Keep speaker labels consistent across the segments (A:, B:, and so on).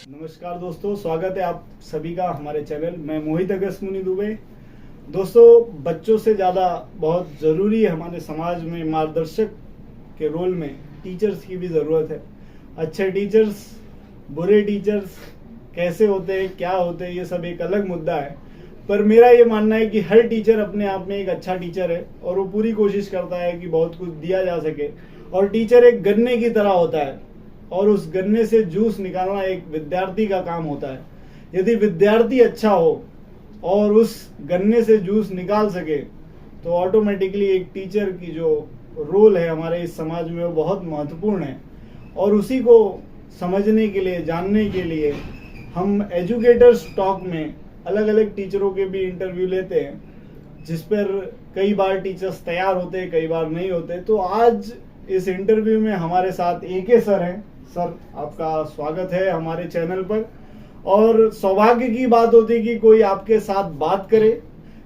A: नमस्कार दोस्तों, स्वागत है आप सभी का हमारे चैनल। मैं मोहित अगस्त मुनि दुबे। दोस्तों, बच्चों से ज़्यादा बहुत ज़रूरी है हमारे समाज में मार्गदर्शक के रोल में टीचर्स की भी ज़रूरत है। अच्छे टीचर्स, बुरे टीचर्स कैसे होते हैं, क्या होते हैं, ये सब एक अलग मुद्दा है। पर मेरा ये मानना है कि हर टीचर अपने आप में एक अच्छा टीचर है और वो पूरी कोशिश करता है कि बहुत कुछ दिया जा सके। और टीचर एक गन्ने की तरह होता है और उस गन्ने से जूस निकालना एक विद्यार्थी का काम होता है। यदि विद्यार्थी अच्छा हो और उस गन्ने से जूस निकाल सके तो ऑटोमेटिकली एक टीचर की जो रोल है हमारे इस समाज में वो बहुत महत्वपूर्ण है। और उसी को समझने के लिए, जानने के लिए हम एजुकेटर्स टॉक में अलग अलग टीचरों के भी इंटरव्यू लेते हैं, जिस पर कई बार टीचर्स तैयार होते हैं, कई बार नहीं होते। तो आज इस इंटरव्यू में हमारे साथ AK सर हैं। सर, आपका स्वागत है हमारे चैनल पर। और सौभाग्य की बात होती है कि कोई आपके साथ बात करे,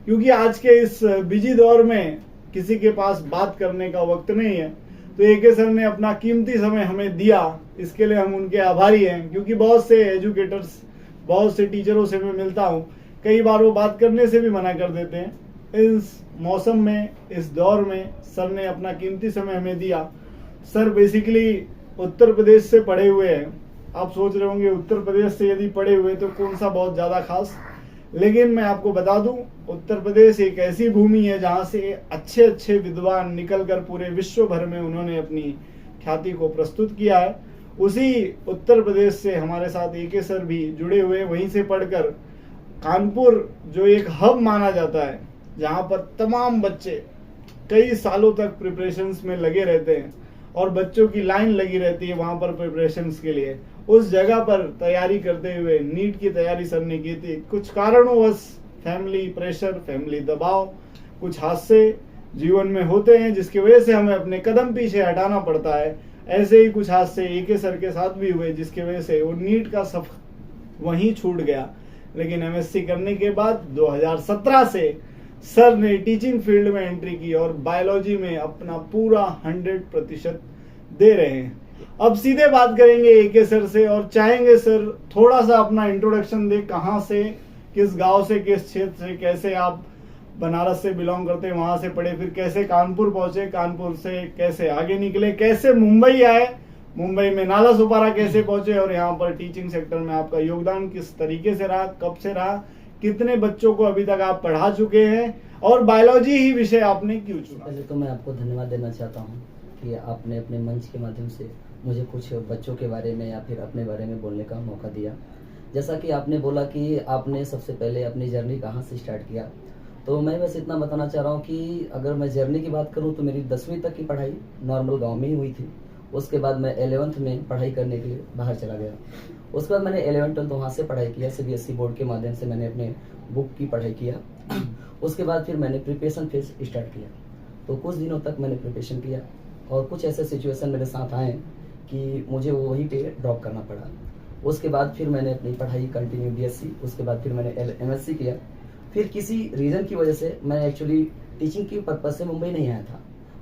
A: क्योंकि आज के इस बिजी दौर में किसी के पास बात करने का वक्त नहीं है। तो AK सर ने अपना कीमती समय हमें दिया, इसके लिए हम उनके आभारी हैं। क्योंकि बहुत से एजुकेटर्स, बहुत से टीचरों से मैं मिलता हूँ, कई बार वो बात करने से भी मना कर देते हैं। इस मौसम में, इस दौर में सर ने अपना कीमती समय हमें दिया। सर बेसिकली उत्तर प्रदेश से पढ़े हुए हैं। आप सोच रहे होंगे उत्तर प्रदेश से यदि पढ़े हुए तो कौन सा बहुत ज़्यादा खास, लेकिन मैं आपको बता दूं, उत्तर प्रदेश एक ऐसी भूमि है जहां से अच्छे अच्छे विद्वान निकलकर पूरे विश्व भर में उन्होंने अपनी ख्याति को प्रस्तुत किया है। उसी उत्तर प्रदेश से हमारे साथ AK सर भी जुड़े हुए, वहीं से पढ़कर कानपुर जो एक हब माना जाता है, जहां पर तमाम बच्चे कई सालों तक प्रिपरेशंस में लगे रहते हैं और बच्चों की लाइन लगी रहती है वहां पर प्रिपरेशंस के लिए। उस जगह पर तैयारी करते हुए नीट की तैयारी सर ने की थी। कुछ कारणोंवश फैमिली प्रेशर, फैमिली दबाव, कुछ हादसे जीवन में होते हैं जिसकी वजह से हमें अपने कदम पीछे हटाना पड़ता है। ऐसे ही कुछ हादसे AK सर के साथ भी हुए, जिसकी वजह से वो नीट का सफर वहीं छूट गया। लेकिन MSc करने के बाद 2017 से सर ने टीचिंग फील्ड में एंट्री की और बायोलॉजी में अपना पूरा 100% दे रहे हैं। अब सीधे बात करेंगे AK सर से और चाहेंगे सर थोड़ा सा अपना इंट्रोडक्शन दे, कहाँ से, किस गांव से, किस क्षेत्र से, कैसे आप बनारस से बिलोंग करते हैं, वहां से पढ़े, फिर कैसे कानपुर पहुंचे, कानपुर से कैसे आगे निकले, कैसे मुंबई आए, मुंबई में नाला सुपारा कैसे पहुंचे, और यहाँ पर टीचिंग सेक्टर में आपका योगदान किस तरीके से रहा, कब से रहा, कितने बच्चों को अभी तक आप पढ़ा चुके हैं, और बायोलॉजी ही विषय आपने क्यों चुना।
B: पहले तो मैं आपको धन्यवाद देना चाहता हूँ कि आपने अपने मंच के माध्यम से मुझे कुछ बच्चों के बारे में या फिर अपने बारे में बोलने का मौका दिया। जैसा कि आपने बोला कि आपने सबसे पहले अपनी जर्नी कहाँ से स्टार्ट किया, तो मैं बस इतना बताना चाह रहा हूँ कि अगर मैं जर्नी की बात करूँ तो मेरी 10वीं तक की पढ़ाई नॉर्मल गाँव में ही हुई थी। उसके बाद मैं 11th में पढ़ाई करने के लिए बाहर चला गया। उसके बाद मैंने 11th-12th वहाँ से पढ़ाई किया, CBSE बोर्ड के माध्यम से मैंने अपने बुक की पढ़ाई किया। उसके बाद फिर मैंने प्रिपरेशन फेज स्टार्ट किया। तो कुछ दिनों तक मैंने प्रिपरेशन किया और कुछ ऐसे सिचुएशन मेरे साथ आए कि मुझे वो वहीं पे ड्रॉप करना पड़ा। उसके बाद फिर मैंने अपनी पढ़ाई कंटिन्यू BSc, उसके बाद फिर मैंने MSc किया। फिर किसी रीज़न की वजह से मैं एक्चुअली टीचिंग की पर्पज़ से मुंबई नहीं आया था।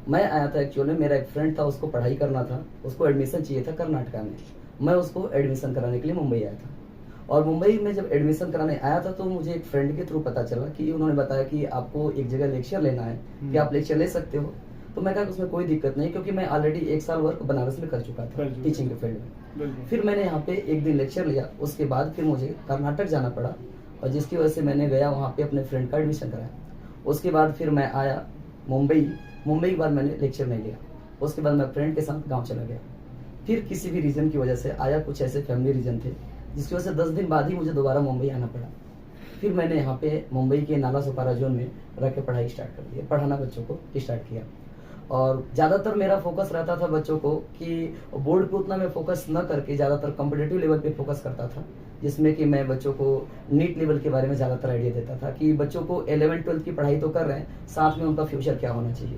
B: मैं आया था एक्चुअली, मेरा एक फ्रेंड था, उसको पढ़ाई करना था, उसको एडमिशन चाहिए था कर्नाटका में। मैं उसको एडमिशन कराने के लिए मुंबई आया था। और मुंबई में जब एडमिशन कराने आया था तो मुझे एक फ्रेंड के थ्रू पता चला कि उन्होंने बताया कि आपको एक जगह लेक्चर लेना है, कि आप लेक्चर ले सकते हो। तो मैं कहा कि उसमें कोई दिक्कत नहीं, क्योंकि मैं ऑलरेडी 1 साल वर्क बनारस में कर चुका था टीचिंग के फील्ड में। फिर मैंने यहाँ पे एक दिन लेक्चर लिया। उसके बाद फिर मुझे कर्नाटक जाना पड़ा और जिसकी वजह से मैंने गया वहाँ पे अपने फ्रेंड का एडमिशन कराया। उसके बाद फिर मैं आया मुंबई के बाद मैंने लेक्चर नहीं लिया। उसके बाद मैं फ्रेंड के साथ गाँव चला गया। फिर किसी भी रीज़न की वजह से आया, कुछ ऐसे फैमिली रीज़न थे जिसकी वजह से 10 दिन बाद ही मुझे दोबारा मुंबई आना पड़ा। फिर मैंने यहाँ पे मुंबई के नाला सुपारा जोन में रह के पढ़ाई स्टार्ट कर दी, पढ़ाना बच्चों को स्टार्ट किया। और ज़्यादातर मेरा फोकस रहता था बच्चों को कि बोर्ड पे उतना मैं फोकस न करके ज़्यादातर कॉम्पिटिटिव लेवल पे फोकस करता था, जिसमें कि मैं बच्चों को नीट लेवल के बारे में ज़्यादातर आइडिया देता था कि बच्चों को 11th-12th की पढ़ाई तो कर रहे हैं, साथ में उनका फ्यूचर क्या होना चाहिए।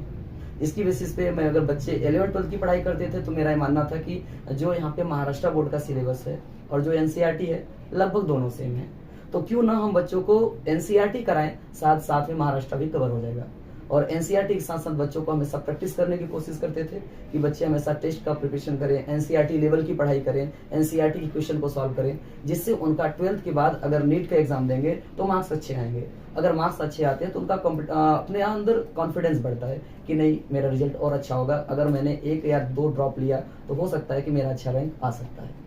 B: इसकी बेसिस पे मैं, अगर बच्चे 11th-12th की पढ़ाई करते थे तो मेरा ये मानना था कि जो यहाँ पे महाराष्ट्र बोर्ड का सिलेबस है और जो NCERT है लगभग दोनों सेम है, तो क्यों ना हम बच्चों को NCERT कराएं, साथ साथ में महाराष्ट्र भी कवर हो जाएगा। और एनसीईआरटी के साथ साथ बच्चों को हमेशा प्रैक्टिस करने की कोशिश करते थे कि बच्चे हमेशा टेस्ट का प्रिपरेशन करें, एनसीईआरटी लेवल की पढ़ाई करें, एनसीईआरटी के क्वेश्चन को सॉल्व करें, जिससे उनका 12th के बाद अगर नीट का एग्जाम देंगे तो मार्क्स अच्छे आएंगे। अगर मार्क्स अच्छे आते हैं तो उनका अपने अंदर कॉन्फिडेंस बढ़ता है कि नहीं मेरा रिजल्ट और अच्छा होगा, अगर मैंने 1 या 2 ड्रॉप लिया तो हो सकता है कि मेरा अच्छा रैंक आ सकता है।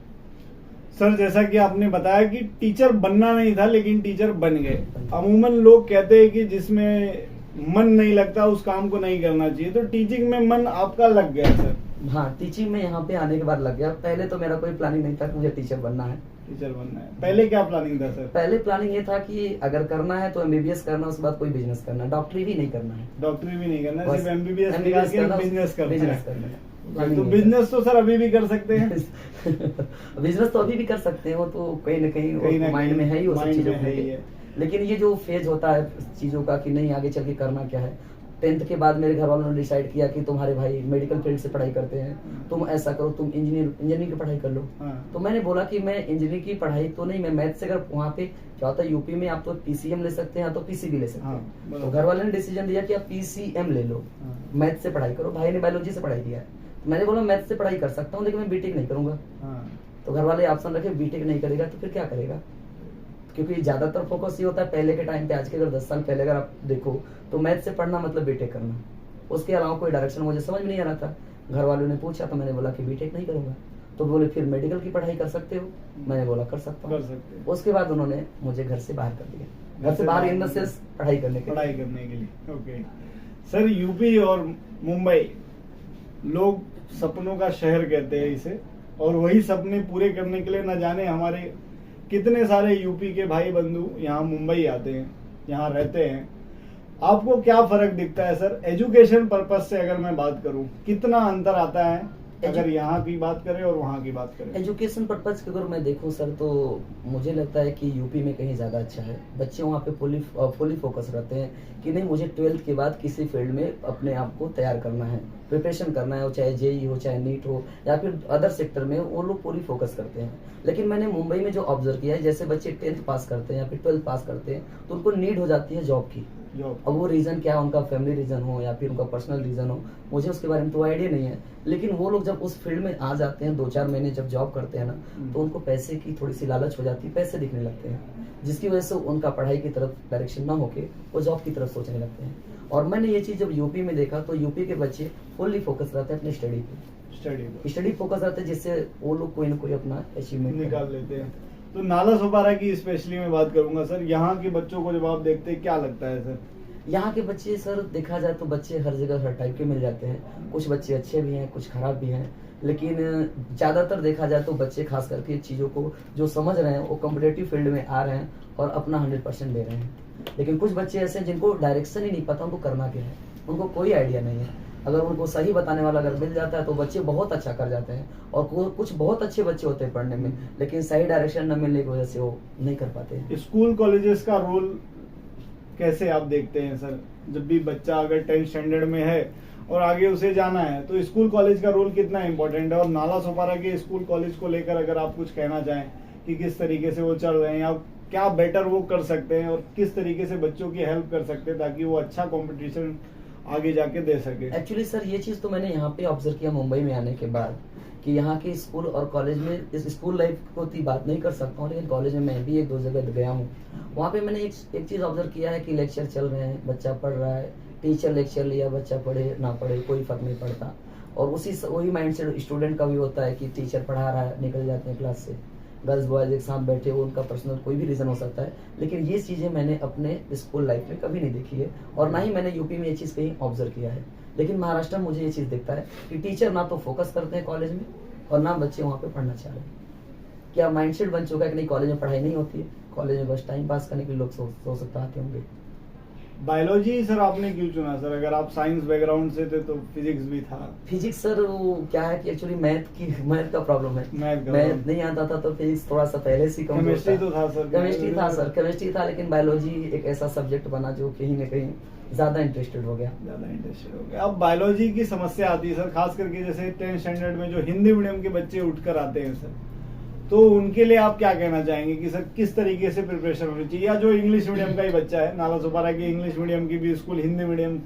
A: सर जैसा कि आपने बताया कि टीचर बनना नहीं था लेकिन टीचर बन गए। अमूमन लोग कहते हैं कि जिसमें मन नहीं लगता उस काम को नहीं करना चाहिए, तो टीचिंग में मन आपका लग गया सर?
B: हाँ, टीचिंग में यहाँ पे आने के बाद लग गया। पहले तो मेरा कोई प्लानिंग नहीं था कि मुझे टीचर बनना है।
A: टीचर बनना है, पहले क्या प्लानिंग था सर?
B: पहले प्लानिंग ये था कि अगर करना है तो एमबीबीएस करना, उसके बाद कोई बिजनेस करना, डॉक्टरी भी नहीं करना है।
A: डॉक्टरी भी नहीं करना,
B: बस
A: सिर्फ एमबीबीएस निकाल के बिजनेस करना है। तो बिजनेस तो सर अभी भी कर सकते हैं।
B: बिजनेस तो अभी भी कर सकते हैं, वो तो कहीं ना कहीं माइंड में है ही वो सब चीजों को। लेकिन ये जो फेज होता है चीजों का कि नहीं आगे चल के करना क्या है, 10th के बाद मेरे घर वालों ने डिसाइड किया कि तुम्हारे भाई मेडिकल फील्ड से पढ़ाई करते हैं, तुम ऐसा करो, तुम इंजीनियरिंग की पढ़ाई कर लो। तो मैंने बोला कि मैं इंजीनियरिंग की पढ़ाई तो नहीं, मैं मैथ से, अगर वहाँ पे क्या होता है यूपी में आप तो पीसीएम ले सकते हैं या तो पीसीबी ले सकते हैं। तो घर वाले ने डिसीजन दिया कि आप पीसीएम ले लो, मैथ से पढ़ाई करो। भाई ने बायोलॉजी से पढ़ाई किया है, तो मैंने बोला मैथ से पढ़ाई कर सकता हूँ लेकिन मैं बीटेक नहीं करूंगा। तो घर वाले ऑप्शन रखे बीटेक नहीं करेगा तो फिर क्या करेगा, क्योंकि ज्यादातर फोकस ये होता है पहले के टाइम पे, आज के अगर 10 साल पहले अगर आप देखो तो मैथ से पढ़ना मतलब बीटेक करना, उसके अलावा कोई डायरेक्शन मुझे समझ में नहीं आ रहा था। घर वालों ने पूछा तो मैंने बोला कि बीटेक नहीं करूंगा। तो बोले फिर मेडिकल की पढ़ाई कर सकते हो, मैंने बोला कर सकता हूँ। उसके बाद उन्होंने मुझे घर से बाहर कर दिया, घर से बाहर इन द सेंस पढ़ाई करने के लिए।
A: ओके सर, यूपी और मुंबई लोग सपनों का शहर कहते हैं इसे, और वही सपने पूरे करने के लिए न जाने हमारे कितने सारे यूपी के भाई बंधु यहाँ मुंबई आते हैं, यहाँ रहते हैं। आपको क्या फर्क दिखता है सर एजुकेशन पर्पज से? अगर मैं बात करूं कितना अंतर आता है अगर यहाँ की बात करें और वहाँ की बात करें?
B: एजुकेशन पर्पज की अगर मैं देखूं सर तो मुझे लगता है कि यूपी में कहीं ज्यादा अच्छा है। बच्चे वहाँ पे फुली फोकस रहते हैं कि नहीं मुझे 12th के बाद किसी फील्ड में अपने आप को तैयार करना है, प्रिपरेशन करना है, चाहे जेई हो, चाहे नीट हो, या फिर अदर सेक्टर में, वो लोग पूरी फोकस करते हैं। लेकिन मैंने मुंबई में जो ऑब्जर्व किया है, जैसे बच्चे 10th पास करते हैं या फिर 12th पास करते हैं तो उनको नीड हो जाती है जॉब की। अब वो रीजन क्या, उनका फैमिली रीजन हो या फिर उनका पर्सनल रीजन हो, मुझे उसके बारे में तो आइडिया नहीं है। लेकिन वो लोग जब उस फील्ड में आ जाते हैं, 2-4 महीने जब जॉब करते हैं ना, तो उनको पैसे की थोड़ी सी लालच हो जाती है, पैसे दिखने लगते हैं, जिसकी वजह से उनका पढ़ाई की तरफ डायरेक्शन ना होके वो जॉब की तरफ सोचने लगते हैं। और मैंने ये चीज जब यूपी में देखा तो यूपी के बच्चे फुल्ली फोकस रहते हैं अपनी स्टडी फोकस रहते हैं, जिससे वो लोग कोई ना कोई अपना अचीवमेंट
A: निकाल लेते हैं। तो नाला सोपारा की स्पेशली मैं बात करूंगा सर, यहाँ के बच्चों को जब आप देखते हैं क्या लगता है सर?
B: यहाँ के बच्चे सर देखा जाए तो बच्चे हर जगह हर टाइप के मिल जाते हैं, कुछ बच्चे अच्छे भी हैं, कुछ खराब भी हैं, लेकिन ज्यादातर देखा जाए तो बच्चे खास करके चीजों को जो समझ रहे हैं वो कॉम्पिटेटिव फील्ड में आ रहे हैं और अपना 100% दे रहे हैं। लेकिन कुछ बच्चे ऐसे हैं जिनको डायरेक्शन ही नहीं पता उनको करना क्या है, उनको कोई आइडिया नहीं है। अगर उनको सही बताने वाला अगर मिल जाता है तो बच्चे बहुत अच्छा कर जाते हैं, और कुछ बहुत अच्छे बच्चे होते हैं पढ़ने में, लेकिन सही डायरेक्शन न मिलने की वजह से वो नहीं कर पाते।
A: स्कूल कॉलेजेस का रोल कैसे आप देखते हैं सर? जब भी बच्चा अगर 10th स्टैंडर्ड में है और आगे उसे जाना है तो स्कूल कॉलेज का रोल कितना इम्पोर्टेंट है? और नाला सोपारा के स्कूल कॉलेज को लेकर अगर आप कुछ कहना चाहें कि किस तरीके से वो चल रहे हैं, या क्या बेटर वो कर सकते हैं, और किस तरीके से बच्चों की हेल्प कर सकते हैं ताकि वो अच्छा कंपटीशन आगे जाके दे सके?
B: एक्चुअली सर ये चीज तो मैंने यहाँ पे ऑब्जर्व किया मुंबई में आने के बाद कि यहाँ के स्कूल और कॉलेज में, इस स्कूल लाइफ को तो बात नहीं कर सकता हूँ, लेकिन कॉलेज में मैं भी 1-2 जगह गया हूँ। वहाँ पे मैंने एक चीज ऑब्जर्व किया है कि लेक्चर चल रहे हैं, बच्चा पढ़ रहा है, टीचर लेक्चर लिया, बच्चा पढ़े ना पढ़े कोई फर्क नहीं पड़ता, और वही माइंड से स्टूडेंट का भी होता है कि टीचर पढ़ा रहा है, निकल जाते हैं क्लास से, गर्ल्स बॉयज एक साथ बैठे हो, उनका पर्सनल कोई भी रीजन हो सकता है। लेकिन ये चीजें मैंने अपने स्कूल लाइफ में कभी नहीं देखी है, और ना ही मैंने यूपी में ये चीज कहीं ऑब्जर्व किया है। लेकिन महाराष्ट्र में मुझे ये चीज दिखता है कि टीचर ना तो फोकस करते हैं कॉलेज में, और ना बच्चे वहाँ पे पढ़ना चाह रहे हैं। क्या माइंडसेट बन चुका है कि नहीं कॉलेज में पढ़ाई नहीं होती है, कॉलेज में बस टाइम पास करने के लिए लोग सोच सकते आते होंगे।
A: बायोलॉजी सर आपने क्यों चुना सर? अगर आप साइंस बैकग्राउंड से थे तो फिजिक्स भी था।
B: फिजिक्स सर वो क्या है कि एक्चुअली मैथ का प्रॉब्लम है, मैथ नहीं आता था तो फिजिक्स थोड़ा सा पहले से कम।
A: केमिस्ट्री तो था सर?
B: केमिस्ट्री था, लेकिन बायोलॉजी एक ऐसा सब्जेक्ट बना जो कहीं ना कहीं ज्यादा इंटरेस्टेड हो गया।
A: अब बायोलॉजी की समस्या आती है सर, खास करके जैसे 10th स्टैंडर्ड में जो हिंदी मीडियम के बच्चे उठकर आते हैं सर, तो उनके लिए आप क्या कहना चाहेंगे कि सर किस तरीके से प्रिपरेशन होनी चाहिए? या जो इंग्लिश मीडियम का ही बच्चा है, नाला सोपारा की इंग्लिश मीडियम की भी स्कूल हिंदी मीडियम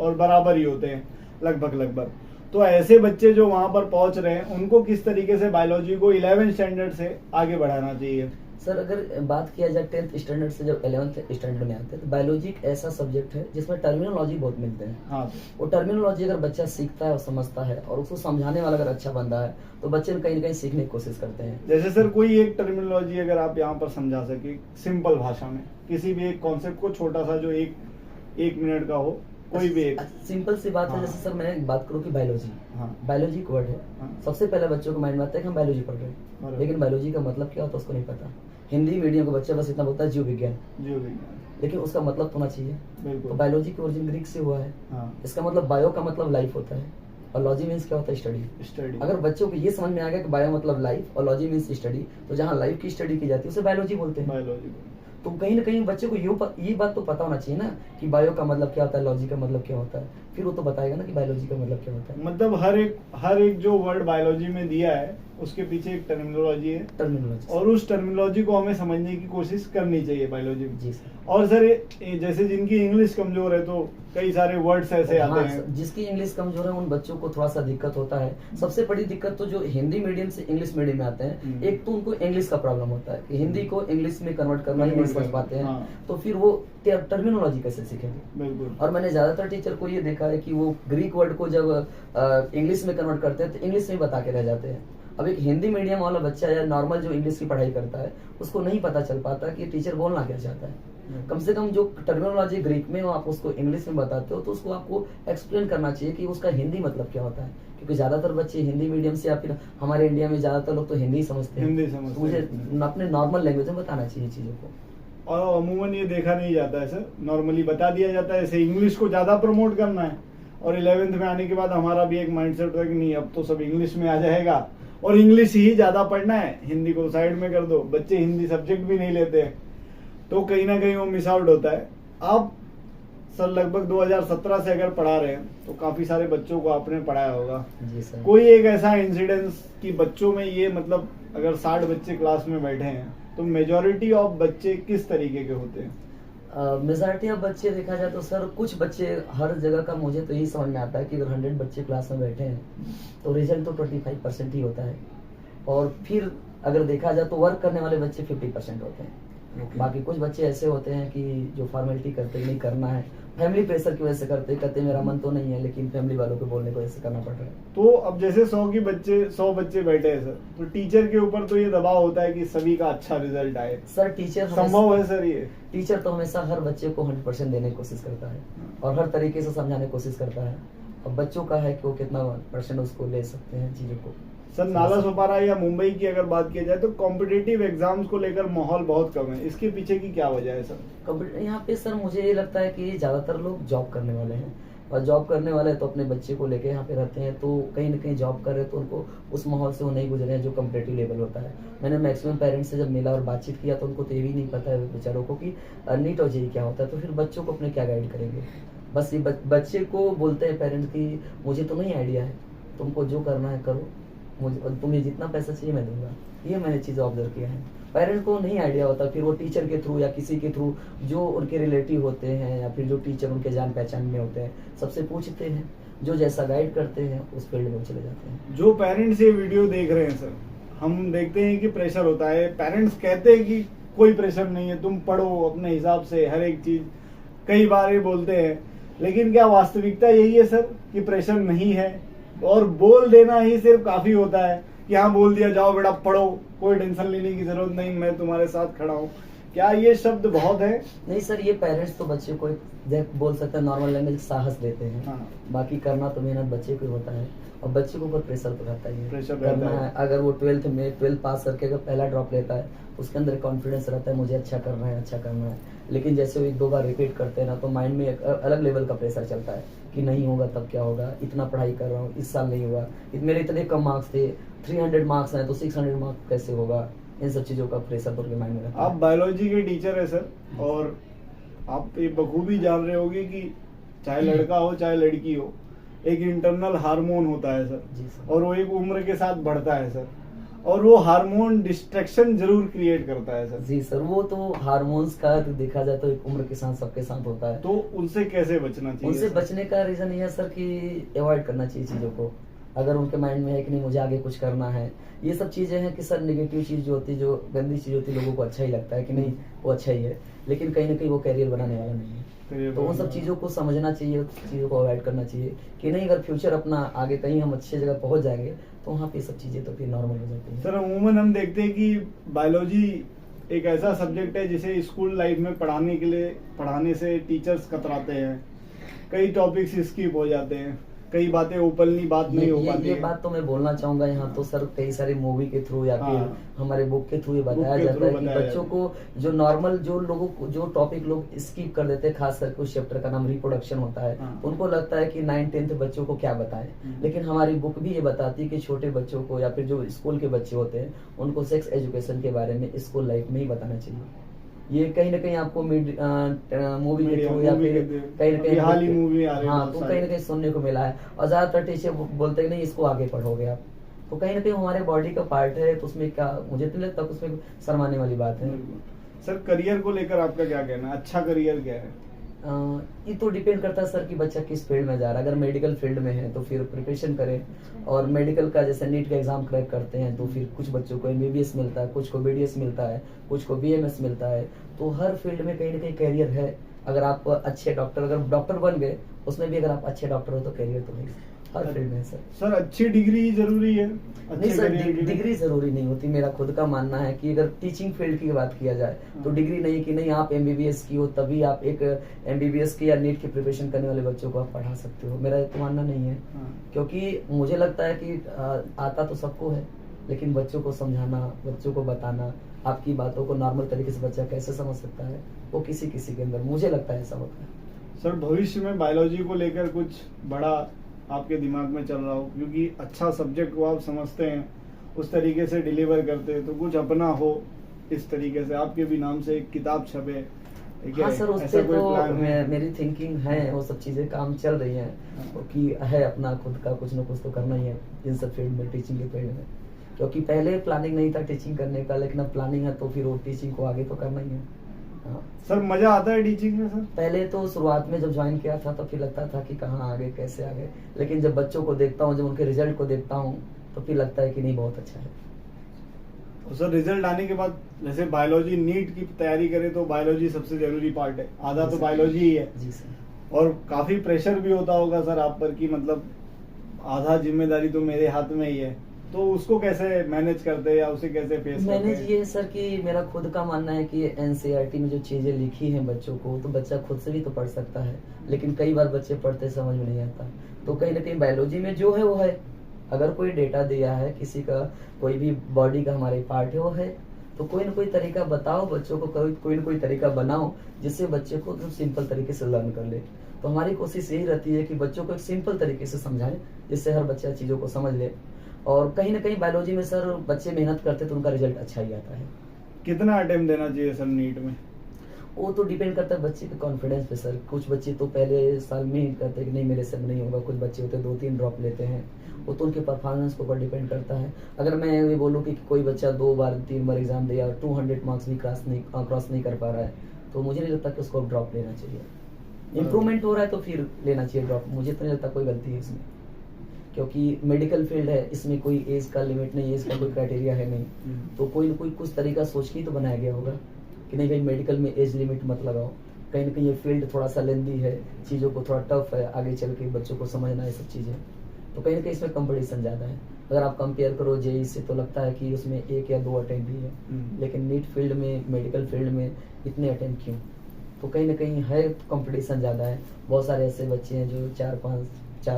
A: और बराबर ही होते हैं लगभग। तो ऐसे बच्चे जो वहां पर पहुंच रहे हैं उनको किस तरीके से बायोलॉजी को 11th स्टैंडर्ड से आगे बढ़ाना चाहिए?
B: सर अगर बात किया जाए 10th स्टैंडर्ड से जब 11th स्टैंडर्ड में आते हैं तो बायोलॉजी एक ऐसा सब्जेक्ट है जिसमें टर्मिनोलॉजी बहुत मिलते हैं।
A: हाँ,
B: वो टर्मिनोलॉजी अगर बच्चा सीखता है और समझता है और उसको समझाने वाला अगर अच्छा बंदा है तो बच्चे कहीं ना कहीं सीखने की कोशिश करते हैं।
A: जैसे सर कोई एक टर्मिनोलॉजी अगर आप यहाँ पर समझा सके सिंपल भाषा में, किसी भी एक कॉन्सेप्ट को छोटा सा जो एक मिनट का हो, कोई भी एक
B: सिंपल सी बात है।
A: हाँ।
B: जैसे सर मैं एक बात करूँ कि बायोलॉजी
A: हाँ,
B: बायोलॉजी एक वर्ड है।
A: हाँ।
B: सबसे पहले बच्चों को माइंड में आता है कि हम बायोलॉजी पढ़ रहे हैं,
A: बराबर।
B: लेकिन बायोलॉजी का मतलब क्या होता है उसको नहीं पता। हिंदी मीडियम का बच्चा बस इतना बोलता है जीव विज्ञान,
A: जीव विज्ञान,
B: लेकिन उसका मतलब होना चाहिए। तो
A: बिल्कुल।
B: बायोलॉजी की ओरिजिन ग्रीक से हुआ है।
A: हाँ,
B: इसका मतलब बायो का मतलब लाइफ होता है और लॉजी मीन्स क्या होता है? स्टडी।
A: स्टडी।
B: अगर बच्चों को ये समझ में आ गया कि बायो मतलब लाइफ और लॉजी मीन्स स्टडी, तो जहाँ लाइफ की स्टडी की जाती है उसे बायोलॉजी बोलते हैं।
A: बायोलॉजी।
B: तो कहीं ना कहीं बच्चे को ये बात तो पता होना चाहिए ना कि बायो का मतलब क्या होता है, लॉजी का मतलब क्या होता है, फिर वो तो बताएगा ना कि बायोलॉजी का मतलब क्या होता है।
A: मतलब हर एक जो वर्ड बायोलॉजी में दिया है उसके पीछे एक टर्मिनोलॉजी है
B: टर्मिनोलॉजी
A: और उस टर्मिनोलॉजी को हमें समझने की कोशिश करनी चाहिए बायोलॉजी में।
B: जी सर।
A: और सर जैसे जिनकी इंग्लिश कमजोर है तो कई सारे वर्ड्स ऐसे आते
B: हाँ,
A: हैं।
B: जिसकी इंग्लिश कमजोर है उन बच्चों को थोड़ा सा दिक्कत होता है। सबसे बड़ी दिक्कत तो जो हिंदी मीडियम से इंग्लिश मीडियम में आते हैं, एक तो उनको इंग्लिश का प्रॉब्लम होता है कि हिंदी को इंग्लिश में कन्वर्ट करना ही नहीं समझ पाते हैं।
A: हाँ।
B: तो फिर वो टर्मिनोलॉजी कैसे सीखेंगे?
A: बिल्कुल।
B: और मैंने ज्यादातर टीचर को ये देखा है कि वो ग्रीक वर्ड को जब इंग्लिश में कन्वर्ट करते हैं तो इंग्लिश में बता के रह जाते हैं। अब एक हिंदी मीडियम वाला बच्चा या नॉर्मल जो इंग्लिश की पढ़ाई करता है उसको नहीं पता चल पाता कि टीचर बोलना क्या चाहता है। कम से कम जो टर्मिनोलॉजी ग्रीक में हो आप उसको इंग्लिश में बताते हो तो उसको आपको एक्सप्लेन करना चाहिए कि उसका हिंदी मतलब क्या होता है, क्योंकि ज्यादातर बच्चे हिंदी मीडियम से या फिर हमारे इंडिया में ज्यादातर लोग तो हिंदी समझते हैं।
A: हिंदी समझते
B: तो मुझे
A: हैं।
B: अपने नॉर्मल लैंग्वेज में बताना चाहिए चीजों को।
A: और अमूमन ये देखा नहीं जाता है सर, नॉर्मली बता दिया जाता है ऐसे इंग्लिश को ज्यादा प्रमोट करना है और 11th में आने के बाद हमारा भी एक माइंडसेट होता है कि नहीं अब तो सब इंग्लिश में आ जाएगा और इंग्लिश ही ज्यादा पढ़ना है, हिंदी को साइड में कर दो। बच्चे हिंदी सब्जेक्ट भी नहीं लेते हैं तो कहीं ना कहीं वो मिस आउट होता है। आप सर लगभग 2017 से अगर पढ़ा रहे हैं तो काफी सारे बच्चों को आपने पढ़ाया होगा।
B: जी सर।
A: कोई एक ऐसा इंसिडेंस कि बच्चों में ये मतलब अगर 60 बच्चे क्लास में बैठे हैं तो मेजॉरिटी ऑफ बच्चे किस तरीके के होते हैं?
B: मेजॉरिटी ऑफ बच्चे देखा जाए तो सर कुछ बच्चे हर जगह का मुझे तो यही समझ में आता है कि अगर 100 बच्चे क्लास में बैठे हैं तो रिजल्ट तो 25% ही होता है और फिर अगर देखा जाए तो वर्क करने वाले बच्चे 50% होते हैं। बाकी कुछ बच्चे ऐसे होते हैं कि जो फॉर्मेलिटी करते नहीं करना है, फैमिली प्रेशर की वजह से कहते मेरा मन तो नहीं है लेकिन फैमिली वालों के बोलने की वजह से करना पड़ रहा है।
A: तो अब जैसे 100 बच्चे बैठे हैं सर, तो टीचर के ऊपर तो ये दबाव होता है कि सभी का अच्छा रिजल्ट आए।
B: सर टीचर
A: संभव है सर ये?
B: टीचर तो हमेशा हर बच्चे को 100% देने की कोशिश करता है और हर तरीके से समझाने की कोशिश करता है। अब बच्चों का है कि वो कितना % उसको ले सकते हैं चीजों को।
A: सर नाला सोपारा या मुंबई की अगर बात की जाए तो कॉम्पिटिटिव एग्जाम्स को लेकर माहौल बहुत कम है, इसके पीछे की क्या वजह है सर?
B: यहाँ पे सर मुझे ये लगता है कि ज्यादातर लोग जॉब करने वाले हैं और जॉब करने वाले तो अपने बच्चे को लेके यहाँ पे रहते हैं, तो कहीं ना कहीं जॉब कर रहे हैं तो उनको उस माहौल से वो नहीं गुजरे हैं जो कम्पिटिटिव लेवल होता है। मैंने मैक्सिमम पेरेंट्स से जब मिला और बातचीत किया तो उनको तो ये भी नहीं पता है बेचारों को कि नीट और जेईई क्या होता है, तो फिर बच्चों को अपने क्या गाइड करेंगे। बस ये बच्चे को बोलते हैं पेरेंट्स की मुझे तो नहीं आइडिया है, तुमको जो करना है करो, मुझे तुम्हें जितना पैसा चाहिए मैं दूंगा। ये मैंने चीज़ ऑब्जर्व किया है। पेरेंट को नहीं आइडिया होता, फिर वो टीचर के थ्रू या किसी के थ्रू जो उनके रिलेटिव होते हैं या फिर जो टीचर उनके जान पहचान में होते हैं सबसे पूछते हैं, जो जैसा गाइड करते हैं उस फील्ड में चले जाते हैं।
A: जो पेरेंट्स ये वीडियो देख रहे हैं सर, हम देखते हैं कि प्रेशर होता है, पेरेंट्स कहते हैं कि कोई प्रेशर नहीं है, तुम पढ़ो अपने हिसाब से, हर एक चीज कई बार ये बोलते हैं, लेकिन क्या वास्तविकता यही है सर कि प्रेशर नहीं है और बोल देना ही सिर्फ काफी होता है कि हाँ बोल दिया जाओ बेटा पढ़ो, कोई टेंशन लेने की जरूरत नहीं, मैं तुम्हारे साथ खड़ा हूँ? क्या ये शब्द बहुत है?
B: नहीं सर, ये पेरेंट्स तो बच्चे को बोल सकते हैं नॉर्मल लैंग्वेज साहस देते हैं।
A: हाँ।
B: बाकी करना तो मेहनत बच्चे को होता है और बच्चे को ऊपर प्रेशर तो रहता ही है,
A: प्रेशर
B: करना
A: रहता है।
B: है। अगर वो 12th पास करके अगर पहला ड्रॉप लेता है उसके अंदर कॉन्फिडेंस रहता है मुझे अच्छा करना है, अच्छा करना है। लेकिन जैसे वो 1-2 बार रिपीट करते हैं ना तो माइंड में एक अलग लेवल का प्रेशर चलता है कि नहीं होगा तब क्या होगा, इतना पढ़ाई कर रहा हूँ, इस साल नहीं हुआ, मेरे इतने कम मार्क्स थे, 300 मार्क्स हैं तो 600 मार्क्स कैसे होगा, इन सब चीजों का प्रेशर तो उनके माइंड में रहता है।
A: आप बायोलॉजी के टीचर है सर और आप ये बखूबी जान रहे होंगे कि चाहे लड़का हो चाहे लड़की हो, एक इंटरनल हार्मोन होता है सर,
B: जी सर।
A: और वो एक उम्र के साथ बढ़ता है सर। और वो हार्मोन डिस्ट्रैक्शन जरूर क्रिएट करता है सर।
B: जी सर, वो तो हार्मोन्स का तो देखा जाए तो एक उम्र के साथ सबके साथ होता है।
A: तो उनसे कैसे बचना चाहिए?
B: उनसे
A: सर?
B: बचने का रीजन ये है सर कि अवॉइड करना चाहिए चीज़ों को। अगर उनके माइंड में है कि नहीं मुझे आगे कुछ करना है, ये सब चीज़ें हैं कि सर नेगेटिव चीज़ जो होती है, जो गंदी चीज़ होती है, लोगों को अच्छा ही लगता है कि नहीं वो अच्छा ही है, लेकिन कहीं ना कहीं वो कैरियर बनाने वाला नहीं है। तो उन सब चीज़ों को समझना चाहिए, चीज़ों को अवॉइड करना चाहिए कि नहीं अगर फ्यूचर अपना आगे कहीं हम अच्छी जगह पहुंच जाएंगे तो वहाँ पे सब चीज़ें तो फिर नॉर्मल हो जाती हैं।
A: सर अमूमन हम देखते हैं कि बायोलॉजी एक ऐसा सब्जेक्ट है जिसे स्कूल लाइफ में पढ़ाने से टीचर्स कतराते हैं, कई टॉपिक्स स्किप हो जाते हैं, कई बातें ओपनली बात नहीं हो पाती
B: ये
A: है।
B: बात तो मैं बोलना चाहूंगा यहाँ तो सर, कई सारी मूवी के थ्रू या फिर
A: हाँ।
B: हमारे बुक के थ्रू ये बताया
A: के
B: जाता
A: थ्रू
B: है कि
A: बताया
B: बच्चों
A: जाता
B: को जो नॉर्मल जो लोगों को जो टॉपिक लोग स्किप कर देते हैं, खास करके उस चैप्टर का नाम रिप्रोडक्शन होता है,
A: हाँ।
B: उनको लगता है कि 9th-10th बच्चों को क्या बताएं, लेकिन हमारी बुक भी ये बताती है कि छोटे बच्चों को या फिर जो स्कूल के बच्चे होते हैं उनको सेक्स एजुकेशन के बारे में स्कूल लाइफ में ही बताना चाहिए। ये कहीं ना कहीं आपको मूवी के थ्रू या फिर कहीं ना कहीं
A: हाल ही मूवी आ रही है
B: हाँ,
A: बहुत
B: तो
A: सारी।
B: कहीं ना कहीं सुनने को मिला है। और ज्यादातर टीचर बोलते हैं नहीं इसको आगे पढ़ोगे आप, तो कहीं ना कहीं हमारे बॉडी का पार्ट है, तो उसमें क्या मुझे तो नहीं लगता कि उसमें शर्माने वाली बात है।
A: सर करियर को लेकर आपका क्या कहना है? अच्छा करियर क्या है?
B: ये तो डिपेंड करता है सर कि बच्चा किस फील्ड में जा रहा है। अगर मेडिकल फील्ड में है तो फिर प्रिपरेशन करें, और मेडिकल का जैसे नीट का एग्जाम क्रैक करते हैं तो फिर कुछ बच्चों को एमबीबीएस मिलता है, कुछ को बीडीएस मिलता है, कुछ को बीएमएस मिलता है। तो हर फील्ड में कहीं ना कहीं कैरियर है। अगर आप अच्छे डॉक्टर, अगर डॉक्टर बन गए उसमें भी अगर आप अच्छे डॉक्टर हो तो कैरियर तो है हर फील्ड में सर।
A: सर अच्छी डिग्री जरूरी है?
B: नहीं सर, डिग्री जरूरी नहीं होती। मेरा खुद का मानना है कि अगर टीचिंग फील्ड की बात किया जाए तो डिग्री नहीं कि नहीं आप एमबीबीएस की हो तभी आप एक एमबीबीएस की या नीट की प्रिपरेशन करने वाले बच्चों को आप पढ़ा सकते हो, मेरा तो मानना नहीं है। क्योंकि मुझे लगता है कि आता तो सबको है, लेकिन बच्चों को समझाना, बच्चों को बताना, आपकी बातों को नॉर्मल तरीके से बच्चा कैसे समझ सकता है, वो किसी किसी के अंदर मुझे लगता है ऐसा होता है।
A: सर भविष्य में बायोलॉजी को लेकर कुछ बड़ा आपके दिमाग में चल रहा हो, क्योंकि अच्छा सब्जेक्ट को आप समझते हैं, उस तरीके से डिलीवर करते हैं, तो कुछ अपना हो इस तरीके से, आपके भी नाम से एक किताब छपे?
B: हाँ सर, उस पे तो मेरी थिंकिंग है, वो सब चीजें काम चल रही हैं, क्योंकि है अपना खुद का कुछ न कुछ तो करना ही है इन सब फील्ड में, टीचिंग के फील्ड में। क्योंकि पहले प्लानिंग नहीं था टीचिंग करने का, लेकिन अब प्लानिंग है तो फिर वो टीचिंग को आगे तो करना ही है। हाँ।
A: सर मजा आता है टीचिंग में? सर
B: पहले तो शुरुआत में जब ज्वाइन किया था तो फिर लगता था कि कहाँ आगे कैसे आगे, लेकिन जब बच्चों को देखता हूँ, जब उनके रिजल्ट को देखता हूँ तो फिर लगता है कि नहीं बहुत अच्छा है।
A: और सर रिजल्ट आने के बाद जैसे बायोलॉजी नीट की तैयारी करें तो बायोलॉजी सबसे जरूरी पार्ट है, आधा तो बायोलॉजी ही है
B: जी सर।
A: और काफी प्रेशर भी होता होगा सर आप पर कि मतलब आधा जिम्मेदारी तो मेरे हाथ में ही है, तो उसको कैसे मैनेज करते हैं या उसे कैसे फेस करते हैं?
B: मैनेज ये सर कि मेरा खुद का मानना है कि एनसीईआरटी में जो चीजें लिखी हैं बच्चों को, तो बच्चा खुद से भी तो पढ़ सकता है, लेकिन कई बार बच्चे पढ़ते समझ में नहीं आता। तो कहीं ना कहीं बायोलॉजी में जो है वो है, अगर कोई डेटा दिया है किसी का, कोई भी बॉडी का हमारे पार्ट है वो है, तो कोई ना कोई तरीका बताओ बच्चों को, कोई ना कोई तरीका बनाओ जिससे बच्चे को एकदम सिंपल तरीके से लर्न कर ले। तो हमारी कोशिश यही रहती है कि बच्चों को एक सिंपल तरीके से समझाएं जिससे हर बच्चा चीज़ों को समझ ले। और कहीं ना कहीं बायोलॉजी में सर बच्चे मेहनत करते तो उनका रिजल्ट अच्छा ही आता है।
A: कितना अटेम्प्ट देना चाहिए सर नीट में?
B: वो तो डिपेंड करता है बच्चे के कॉन्फिडेंस पे सर। कुछ बच्चे तो पहले साल में ही कहते हैं कि नहीं मेरे से नहीं होगा, कुछ बच्चे होते हैं 2-3 ड्रॉप लेते हैं, वो तो उनके परफॉर्मेंस के ऊपर डिपेंड करता है। अगर मैं ये बोलूँ कि कोई बच्चा 2 बार 3 बार एग्जाम दिया और 200 मार्क्स भी क्रॉस नहीं कर पा रहा है, तो मुझे नहीं लगता कि उसको ड्रॉप लेना चाहिए। इम्प्रूवमेंट हो रहा है तो फिर लेना चाहिए ड्रॉप, मुझे तो नहीं लगता कोई गलती है इसमें, क्योंकि मेडिकल फील्ड है, इसमें कोई एज का लिमिट नहीं है, एज का कोई क्राइटेरिया है नहीं, तो कोई ना कोई कुछ तरीका सोच के ही तो बनाया गया होगा कि नहीं भाई मेडिकल में एज लिमिट मत लगाओ। कहीं ना कहीं ये फील्ड थोड़ा सा लेंदी है, चीज़ों को थोड़ा टफ है, आगे चल के बच्चों को समझना है सब चीज़ें, तो कहीं ना कहीं इसमें कंपटीशन ज़्यादा है। अगर आप कंपेयर करो जेई से तो लगता है कि उसमें 1 या 2 अटेम्प्ट ही है, लेकिन नीट फील्ड में, मेडिकल फील्ड में इतने अटेम्प्ट क्यों? तो कहीं ना कहीं है कंपटीशन ज़्यादा है। बहुत सारे ऐसे बच्चे हैं जो 4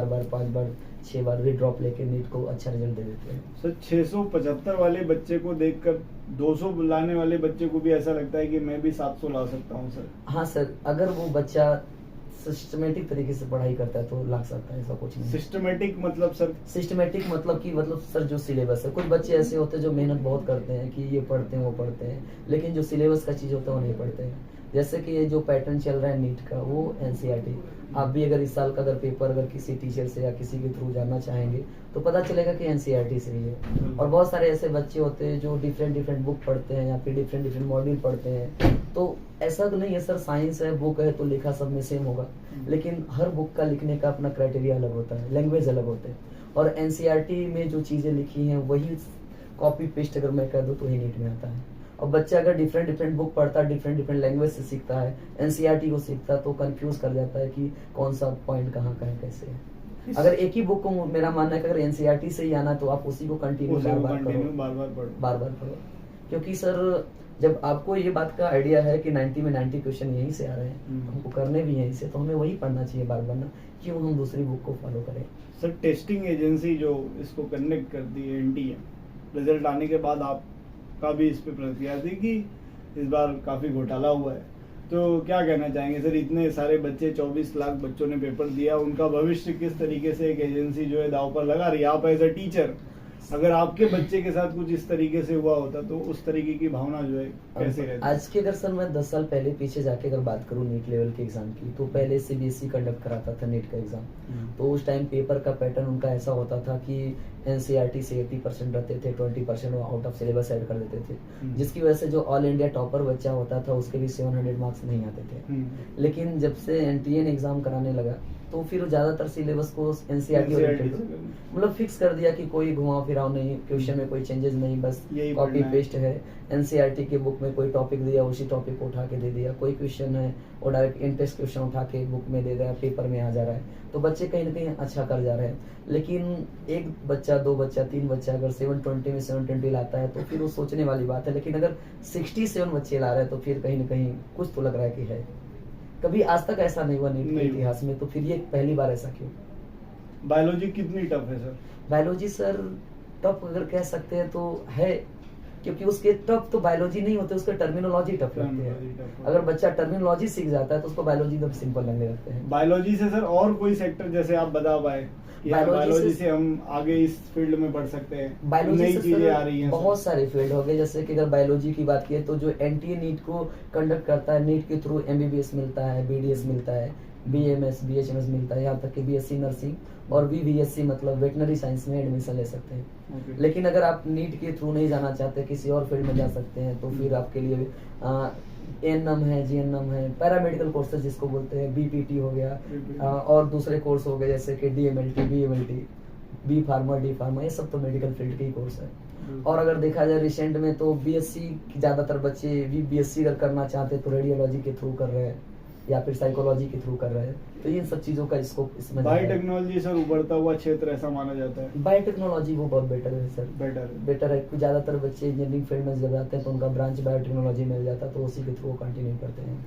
B: बार 5 बार 6 बार भी ड्रॉप लेके नीट को अच्छा रिजल्ट दे देते हैं।
A: सर 675 वाले बच्चे को देखकर 200 लाने वाले बच्चे को भी ऐसा लगता है कि मैं भी 700 ला सकता हूँ सर?
B: हाँ सर, अगर वो बच्चा सिस्टमेटिक तरीके से पढ़ाई करता है तो ला सकता है, ऐसा कुछ नहीं।
A: सिस्टमेटिक मतलब सर?
B: सिस्टमेटिक मतलब कि मतलब सर जो सिलेबस है, कुछ बच्चे ऐसे होते हैं जो मेहनत बहुत करते हैं कि ये पढ़ते हैं वो पढ़ते हैं, लेकिन जो सिलेबस का चीज़ होता है वो नहीं पढ़ते हैं। जैसे कि ये जो पैटर्न चल रहा है नीट का, वो एनसीईआरटी। आप भी अगर इस साल का अगर पेपर अगर किसी टीचर से या किसी के थ्रू जानना चाहेंगे तो पता चलेगा कि एनसीईआरटी से ही है। और बहुत सारे ऐसे बच्चे होते हैं जो डिफरेंट डिफरेंट बुक पढ़ते हैं या फिर डिफरेंट डिफरेंट मॉड्यूल पढ़ते हैं। तो ऐसा तो नहीं है सर, साइंस है, बुक है तो लिखा सब में सेम होगा, लेकिन हर बुक का लिखने का अपना क्राइटेरिया अलग होता है, लैंग्वेज अलग होते हैं। और एनसीईआरटी में जो चीज़ें लिखी हैं वही कॉपी पेस्ट अगर मैं कर दूँ तो ही नीट में आता है। और बच्चा अगर डिफरेंट डिफरेंट बुक पढ़ता है, डिफरेंट डिफरेंट लैंग्वेज से सीखता है, एनसीईआरटी को सीखता है, तो कंफ्यूज कर जाता है कि कौन सा पॉइंट कहाँ का है, कैसे है। अगर एक ही बुक को, मेरा मानना है कि अगर एनसीईआरटी से ही आना तो आप उसी को कंटिन्यू बार बार पढ़ो। क्योंकि सर जब आपको ये बात का आइडिया है कि 90 में 90 क्वेश्चन यहीं से आ रहे हैं, हमको करने भी यहीं से, तो हमें वही पढ़ना चाहिए बार बार ना, क्यों हम दूसरी बुक को फॉलो करें।
A: सर टेस्टिंग एजेंसी जो इसको कंडक्ट करती है एनटीए, रिजल्ट आने के बाद आपका भी इस पे प्रतिक्रिया थी कि इस बार काफ़ी घोटाला हुआ है, तो क्या कहना चाहेंगे सर? इतने सारे बच्चे, 24 लाख बच्चों ने पेपर दिया, उनका भविष्य किस तरीके से एक एजेंसी जो है दांव पर लगा रही है। आप एज अ टीचर, अगर आपके बच्चे के साथ कुछ इस तरीके से हुआ होता तो उस तरीके की भावना जो है कैसे रहती?
B: आज के अगर सर मैं 10 साल पहले पीछे जाके अगर बात करूं नीट लेवल के एग्जाम की, तो पहले सीबीएसई कंडक्ट कराता था नीट का एग्जाम। तो उस टाइम पेपर का पैटर्न उनका ऐसा होता था कि एनसीईआरटी से 80% रहते थे, 20% वो आउट ऑफ सिलेबस ऐड कर देते थे, जिसकी वजह से जो ऑल इंडिया टॉपर बच्चा होता था उसके भी 700 मार्क्स नहीं आते थे। लेकिन जब से एनटीए ने एग्जाम कराने लगा तो फिर ज्यादातर सिलेबस को एनसीईआरटी मतलब फिक्स कर दिया कि कोई घुमाव फिराव नहीं, क्वेश्चन में कोई चेंजेस नहीं, बस कॉपी पेस्ट है। एनसीईआरटी के बुक में कोई टॉपिक दिया उसी टॉपिक को उठा के दे दिया, कोई क्वेश्चन है वो डायरेक्ट इंटरेस्ट क्वेश्चन उठा के बुक में दे दिया, पेपर में आ जा रहा है, तो बच्चे कहीं ना कहीं अच्छा कर जा रहे हैं। लेकिन एक बच्चा, 2 बच्चा, 3 बच्चा अगर 720 में 720 लाता है तो फिर वो सोचने वाली बात है। लेकिन अगर 67 बच्चे ला रहे हैं तो फिर कहीं ना कहीं कुछ तो लग रहा है कि है। कभी आज तक ऐसा नहीं हुआ नीट के इतिहास में, तो फिर ये पहली बार ऐसा क्यों?
A: बायोलॉजी कितनी टफ है सर?
B: बायोलॉजी सर टफ अगर कह सकते हैं तो है, क्योंकि उसके टफ तो बायोलॉजी नहीं होते, उसके टर्मिनोलॉजी टफ लगते हैं। अगर बच्चा टर्मिनोलॉजी सीख जाता है तो उसको बायोलॉजी एकदम सिंपल लगने लगते हैं।
A: बायोलॉजी से सर और कोई सेक्टर जैसे आप बता पाए, बायोलॉजी से हम आगे इस फील्ड में बढ़ सकते हैं?
B: बायोलॉजी
A: नई
B: से
A: चीजें आ रही हैं,
B: बहुत सारे फील्ड हो गए। जैसे कि अगर बायोलॉजी की बात की तो जो एनटीए नीट को कंडक्ट करता है, नीट के थ्रू एमबीबीएस मिलता है, बीडीएस मिलता है, बीएमएस, बीएचएमएस मिलता है, यहाँ तक कि बीएससी नर्सिंग और बीवीएससी मतलब वेटनरी साइंस में एडमिशन ले सकते हैं। लेकिन अगर आप नीट के थ्रू नहीं जाना चाहते, किसी और फील्ड में जा सकते हैं, तो फिर आपके लिए एएनएम है, जीएनएम है, पैरामेडिकल कोर्सेज जिसको बोलते हैं, बीपीटी हो गया, और दूसरे कोर्स हो गए जैसे कि DMLT, BMLT, B pharma, D pharma, ये सब तो मेडिकल फील्ड के ही कोर्स है। और अगर देखा जाए रिसेंट में तो बीएससी ज्यादातर बच्चे भी बीएससी अगर करना चाहते तो रेडियोलॉजी के थ्रू कर रहे हैं या फिर साइकोलॉजी के थ्रू कर रहे हैं, तो इन सब चीजों का स्कोप इसमें।
A: बायोटेक्नोलॉजी सर उभरता हुआ क्षेत्र ऐसा माना जाता है?
B: बायोटेक्नोलॉजी वो बहुत बेटर है सर, बेटर है। ज्यादातर बच्चे इंजीनियरिंग फील्ड में जब जाते हैं तो उनका ब्रांच बायोटेक्नोलॉजी मिल जाता है, तो उसी के थ्रू कंटिन्यू करते हैं,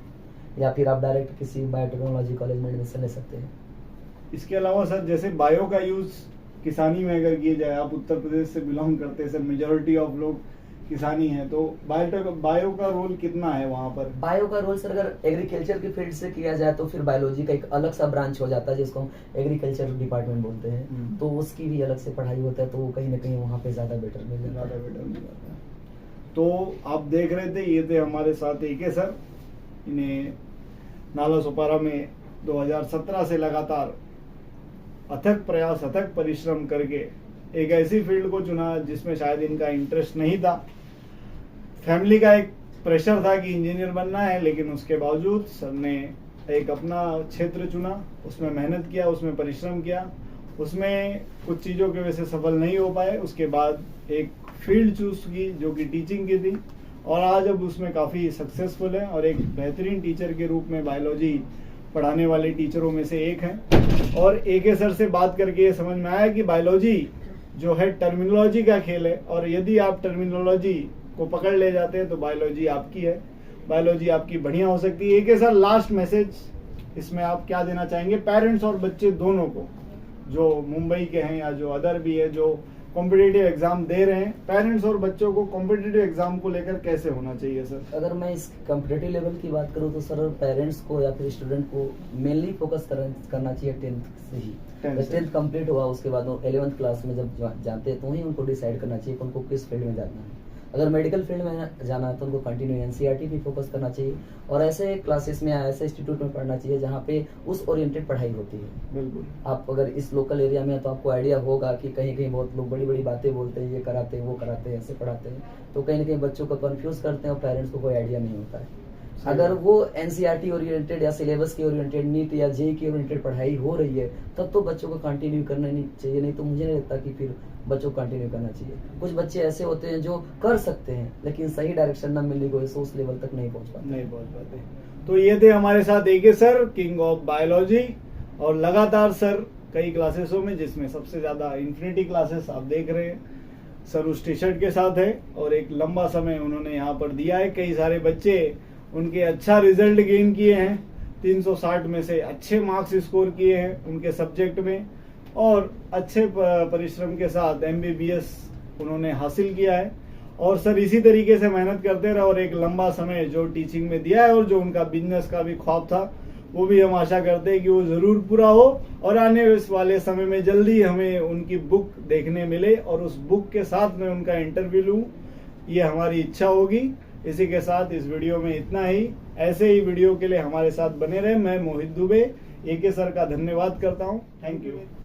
B: या फिर आप डायरेक्ट किसी बायोटेक्नोलॉजी कॉलेज में एडमिशन ले सकते हैं।
A: इसके अलावा सर जैसे बायो का यूज किसानी में अगर किया जाए, आप उत्तर प्रदेश से बिलोंग करते हैं सर, मेजोरिटी ऑफ लोग किसानी है, तो बायो का रोल कितना है वहाँ पर?
B: बायो का रोल सर अगर एग्रीकल्चर की फील्ड से किया जाए तो फिर बायोलॉजी का एक अलग सा ब्रांच हो जाता है जिसको हम एग्रीकल्चर डिपार्टमेंट बोलते हैं, तो उसकी भी अलग से पढ़ाई होता है, तो वो कहीं ना कहीं वहाँ पे ज्यादा बेटर मिल जाता है।
A: तो आप देख रहे थे, ये थे हमारे साथ एक सर, इन्हें नाला सोपारा में 2017 से लगातार अथक प्रयास, अथक परिश्रम करके एक ऐसी फील्ड को चुना जिसमें शायद इनका इंटरेस्ट नहीं था। फैमिली का एक प्रेशर था कि इंजीनियर बनना है, लेकिन उसके बावजूद सर ने एक अपना क्षेत्र चुना, उसमें मेहनत किया, उसमें परिश्रम किया, उसमें कुछ चीज़ों की वजह से सफल नहीं हो पाए। उसके बाद एक फील्ड चूज की जो कि टीचिंग की थी, और आज अब उसमें काफ़ी सक्सेसफुल है और एक बेहतरीन टीचर के रूप में बायोलॉजी पढ़ाने वाले टीचरों में से एक हैं। और एक सर से बात करके ये समझ में आया कि बायोलॉजी जो है टर्मिनोलॉजी का खेल है, और यदि आप टर्मिनोलॉजी को पकड़ ले जाते हैं तो बायोलॉजी आपकी है, बायोलॉजी आपकी बढ़िया हो सकती है। एक सर लास्ट मैसेज इसमें आप क्या देना चाहेंगे पेरेंट्स और बच्चे दोनों को, जो मुंबई के हैं या जो अदर भी है, जो कॉम्पिटिटिव एग्जाम दे रहे हैं? पेरेंट्स और बच्चों को कॉम्पिटिटिव एग्जाम को लेकर कैसे होना चाहिए सर?
B: अगर मैं इस कॉम्पिटिटिव लेवल की बात करूं तो सर पेरेंट्स को या फिर स्टूडेंट को मेनली फोकस करना चाहिए 10th से ही। 10th कंप्लीट हुआ उसके बाद वो 11th क्लास में जब जानते हैं तो ही उनको डिसाइड करना चाहिए कि उनको किस फील्ड में जाना है। अगर मेडिकल फील्ड में जाना है तो उनको कंटिन्यू एनसीईआरटी भी फोकस करना चाहिए और ऐसे क्लासेस में ऐसे इंस्टीट्यूट में पढ़ना चाहिए जहाँ पे उस ओरिएंटेड पढ़ाई होती है।
A: बिल्कुल।
B: आप अगर इस लोकल एरिया में हैं तो आपको आइडिया होगा कि कहीं कहीं बहुत लोग बड़ी बड़ी बातें बोलते हैं, ये कराते हैं वो कराते हैं ऐसे पढ़ाते हैं, तो कहीं ना कहीं बच्चों को कंफ्यूज करते हैं और पेरेंट्स को कोई आइडिया नहीं होता है। अगर वो एनसीईआरटी ओरिएंटेड या सिलेबस के ओरिएंटेड, नीट या जेईई की ओरिएंटेड पढ़ाई हो रही है तब तो बच्चों को कंटिन्यू करना नहीं चाहिए, नहीं तो मुझे नहीं लगता कि फिर बच्चों को कंटिन्यू करना चाहिए। कुछ बच्चे ऐसे होते हैं जो कर सकते हैं लेकिन सही डायरेक्शन ना मिलने की वजह से उस लेवल तक नहीं पहुंच पाते।
A: तो ये थे हमारे साथ एके सर, किंग ऑफ बायोलॉजी, और लगातार सर कई क्लासेसों में, जिसमें सबसे ज्यादा इन्फिनिटी क्लासेस आप देख रहे हैं, सर उस टी शर्ट के साथ है और एक लंबा समय उन्होंने यहाँ पर दिया है। कई सारे बच्चे उनके अच्छा रिजल्ट गेन किए हैं, 360 में से अच्छे मार्क्स स्कोर किए हैं उनके सब्जेक्ट में, और अच्छे परिश्रम के साथ एमबीबीएस उन्होंने हासिल किया है। और सर इसी तरीके से मेहनत करते रहे और एक लंबा समय जो टीचिंग में दिया है और जो उनका बिजनेस का भी ख्वाब था वो भी हम आशा करते हैं कि वो जरूर पूरा हो और आने वाले समय में जल्दी हमें उनकी बुक देखने मिले और उस बुक के साथ मैं उनका इंटरव्यू लूं, ये हमारी इच्छा होगी। इसी के साथ इस वीडियो में इतना ही। ऐसे ही वीडियो के लिए हमारे साथ बने रहे। मैं मोहित दुबे एके सर का धन्यवाद करता हूँ। Thank you.